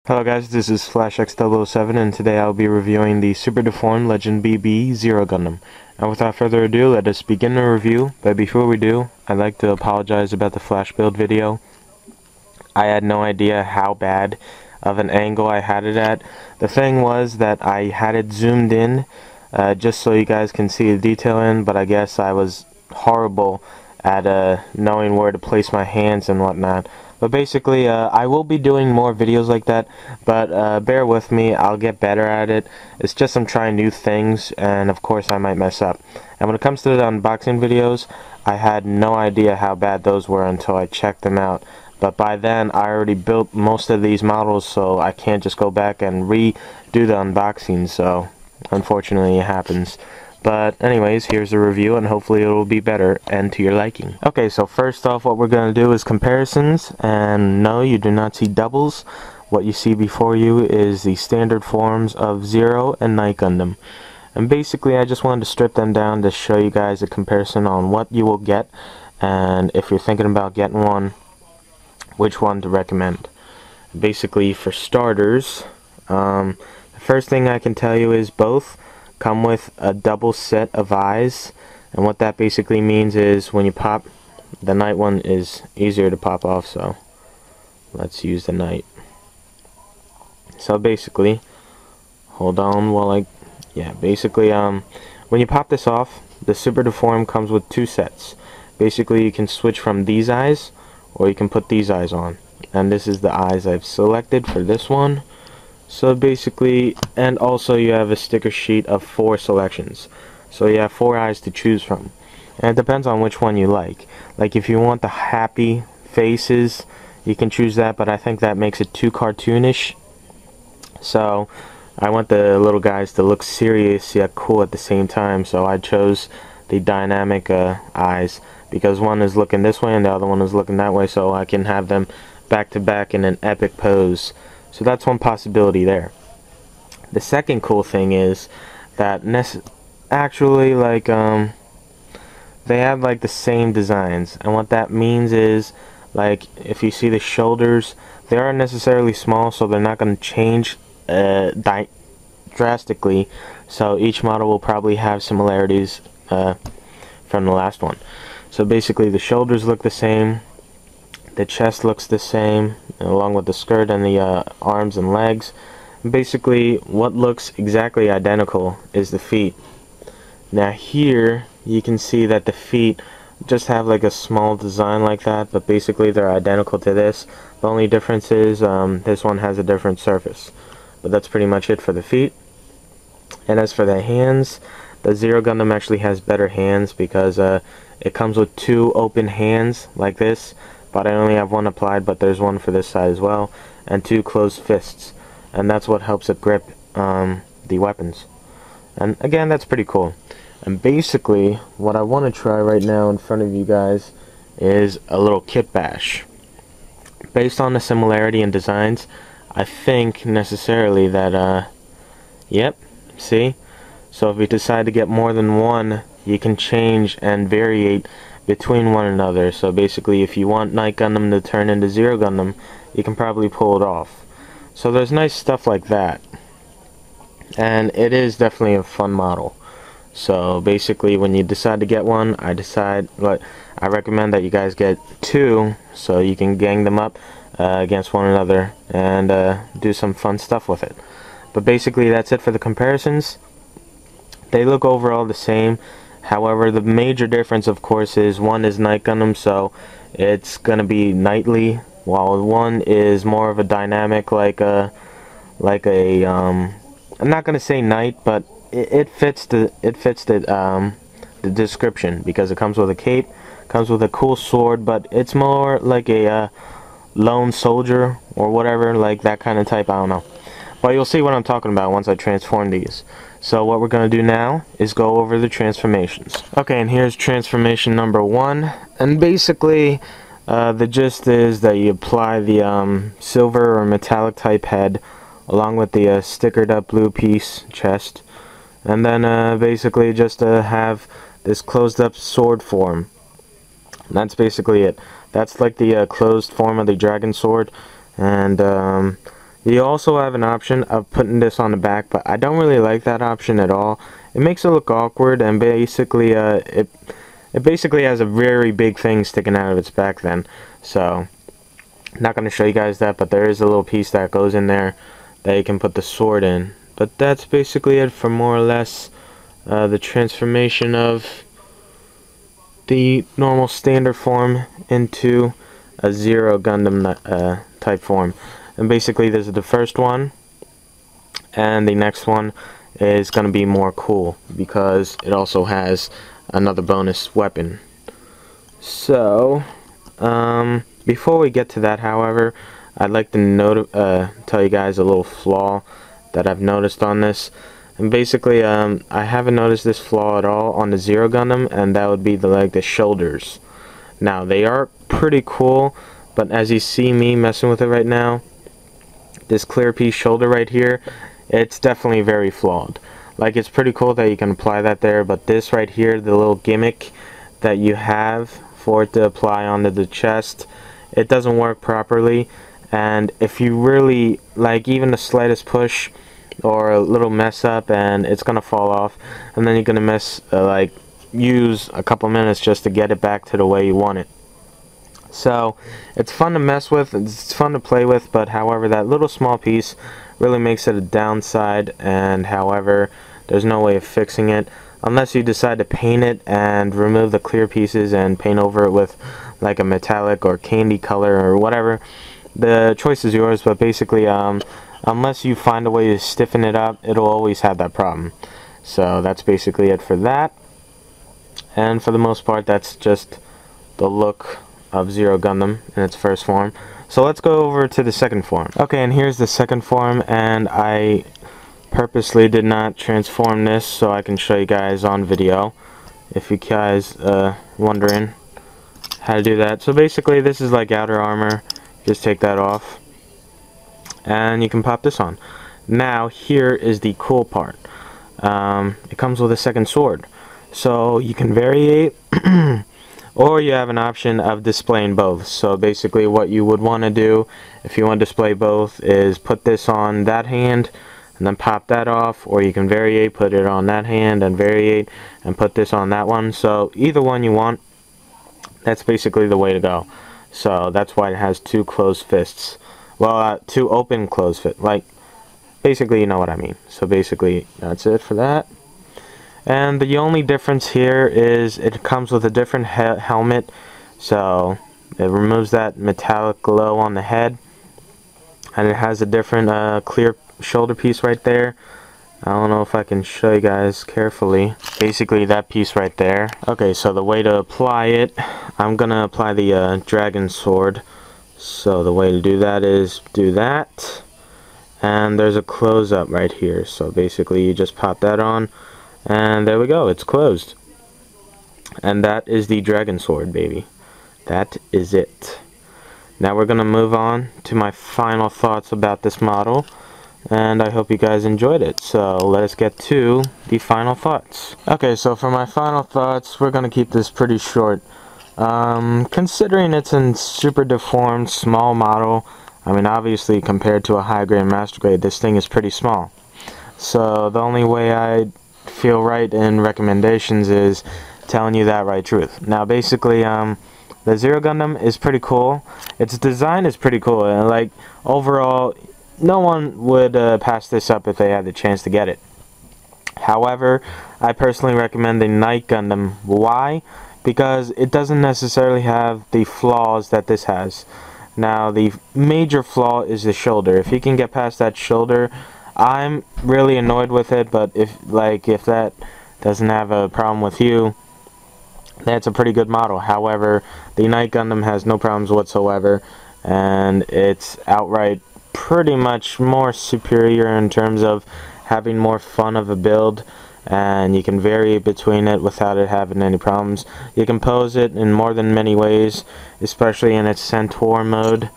Hello guys, this is FlashX007 and today I'll be reviewing the Super Deformed Legend BB Zero Gundam. And without further ado, let us begin the review, but before we do, I'd like to apologize about the flash build video. I had no idea how bad of an angle I had it at. The thing was that I had it zoomed in just so you guys can see the detail in, but I guess I was horrible at knowing where to place my hands and whatnot. But basically, I will be doing more videos like that, but bear with me, I'll get better at it. It's just I'm trying new things, and of course I might mess up. And when it comes to the unboxing videos, I had no idea how bad those were until I checked them out. But by then, I already built most of these models, so I can't just go back and redo the unboxing, so unfortunately it happens. But anyways, here's a review and hopefully it will be better and to your liking. Okay, so first off what we're going to do is comparisons, and no, you do not see doubles. What you see before you is the standard forms of Zero and Night Gundam. And basically I just wanted to strip them down to show you guys a comparison on what you will get, and if you're thinking about getting one, which one to recommend. Basically, for starters, the first thing I can tell you is both come with a double set of eyes, and what that basically means is when you pop, the night one is easier to pop off, so let's use the night. So basically, hold on while basically when you pop this off, the Super Deform comes with two sets. Basically you can switch from these eyes or you can put these eyes on, and this is the eyes I've selected for this one. So basically, and also you have a sticker sheet of 4 selections, so you have 4 eyes to choose from, and it depends on which one you like. Like if you want the happy faces, you can choose that, but I think that makes it too cartoonish, so I want the little guys to look serious yet cool at the same time, so I chose the dynamic eyes, because one is looking this way and the other one is looking that way, so I can have them back to back in an epic pose. So that's one possibility there. The second cool thing is that actually they have like the same designs, and what that means is, like, if you see the shoulders, they aren't necessarily small, so they're not going to change drastically, so each model will probably have similarities from the last one. So basically the shoulders look the same, the chest looks the same, along with the skirt and the arms and legs. Basically what looks exactly identical is the feet. Now here you can see that the feet just have like a small design like that, but basically they're identical to this. The only difference is this one has a different surface, but that's pretty much it for the feet. And as for the hands, the Zero Gundam actually has better hands, because it comes with 2 open hands like this, but I only have one applied, but there's one for this side as well, and 2 closed fists, and that's what helps it grip the weapons. And again, that's pretty cool. And basically what I want to try right now in front of you guys is a little kit bash. Based on the similarity in designs, I think necessarily that yep, see, so if you decide to get more than one, you can change and variate between one another. So basically if you want Night Gundam to turn into Zero Gundam, you can probably pull it off. So there's nice stuff like that, and it is definitely a fun model. So basically when you decide to get one, I recommend that you guys get 2, so you can gang them up against one another and do some fun stuff with it. But basically that's it for the comparisons. They look overall the same. However, the major difference, of course, is one is Night Gundam, so it's gonna be nightly, while one is more of a dynamic, I'm not gonna say night, but it fits the description, because it comes with a cape, comes with a cool sword, but it's more like a lone soldier or whatever, like that kind of type. I don't know. But you'll see what I'm talking about once I transform these. So what we're going to do now is go over the transformations. Okay, and here's transformation number 1. And basically, the gist is that you apply the silver or metallic type head, along with the stickered up blue piece chest. And then basically just have this closed up sword form. And that's basically it. That's like the closed form of the dragon sword. And You also have an option of putting this on the back, but I don't really like that option at all. It makes it look awkward, and basically it basically has a very big thing sticking out of its back then. So not going to show you guys that, but there is a little piece that goes in there that you can put the sword in. But that's basically it for more or less the transformation of the normal standard form into a Zero Gundam type form. And basically this is the first one, and the next one is going to be more cool because it also has another bonus weapon. So before we get to that, however, I'd like to tell you guys a little flaw that I've noticed on this. And basically I haven't noticed this flaw at all on the Zero Gundam, and that would be the shoulders. Now they are pretty cool, but as you see me messing with it right now, this clear piece shoulder right here, it's definitely very flawed. Like, it's pretty cool that you can apply that there, but this right here, the little gimmick that you have for it to apply onto the chest, it doesn't work properly. And if you really, like, even the slightest push or a little mess up, and it's gonna fall off, and then you're gonna use a couple minutes just to get it back to the way you want it. So it's fun to mess with, it's fun to play with, but however, that little small piece really makes it a downside, and however, there's no way of fixing it unless you decide to paint it and remove the clear pieces and paint over it with like a metallic or candy color or whatever. The choice is yours, but basically unless you find a way to stiffen it up, it'll always have that problem. So that's basically it for that, and for the most part that's just the look of Zero Gundam in its first form. So let's go over to the second form. Okay, and here's the second form, and I purposely did not transform this so I can show you guys on video, if you guys wondering how to do that. So basically this is like outer armor. Just take that off and you can pop this on. Now here is the cool part. It comes with a second sword, so you can variate or you have an option of displaying both. So basically what you would want to do if you want to display both is put this on that hand and then pop that off, or you can variate, put it on that hand and variate and put this on that one. So either one you want, that's basically the way to go. So that's why it has two closed fists. Well, two open closed fists. Like, basically you know what I mean. So basically that's it for that. And the only difference here is it comes with a different helmet, so it removes that metallic glow on the head, and it has a different clear shoulder piece right there. I don't know if I can show you guys carefully. Basically that piece right there. Okay, so the way to apply it, I'm gonna apply the dragon sword. So the way to do that is do that, and there's a close up right here. So basically you just pop that on, and there we go, it's closed. And that is the dragon sword, baby. That is it. Now we're gonna move on to my final thoughts about this model, and I hope you guys enjoyed it. So let us get to the final thoughts. Okay, so for my final thoughts, we're gonna keep this pretty short. Considering it's in super deformed small model, I mean obviously compared to a high grade master grade, this thing is pretty small. So the only way I feel right in recommendations is telling you that right truth. Now basically the Zero Gundam is pretty cool. Its design is pretty cool, and like overall no one would pass this up if they had the chance to get it. However, I personally recommend the Night Gundam. Why? Because it doesn't necessarily have the flaws that this has. Now the major flaw is the shoulder. If you can get past that shoulder, I'm really annoyed with it, but if that doesn't have a problem with you, that's a pretty good model. However, the Night Gundam has no problems whatsoever, and it's outright pretty much more superior in terms of having more fun of a build, and you can vary between it without it having any problems. You can pose it in more than many ways, especially in its Centaur mode,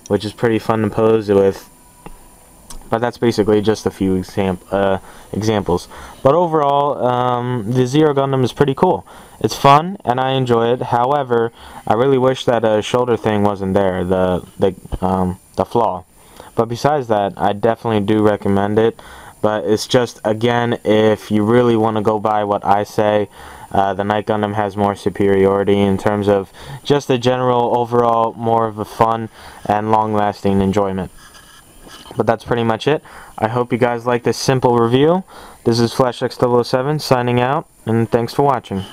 which is pretty fun to pose with. But that's basically just a few examples. But overall, the Zero Gundam is pretty cool. It's fun, and I enjoy it. However, I really wish that shoulder thing wasn't there, the flaw. But besides that, I definitely do recommend it. But it's just, again, if you really want to go by what I say, the Night Gundam has more superiority in terms of just the general overall more of a fun and long-lasting enjoyment. But that's pretty much it. I hope you guys like this simple review. This is FlashX007 signing out, and thanks for watching.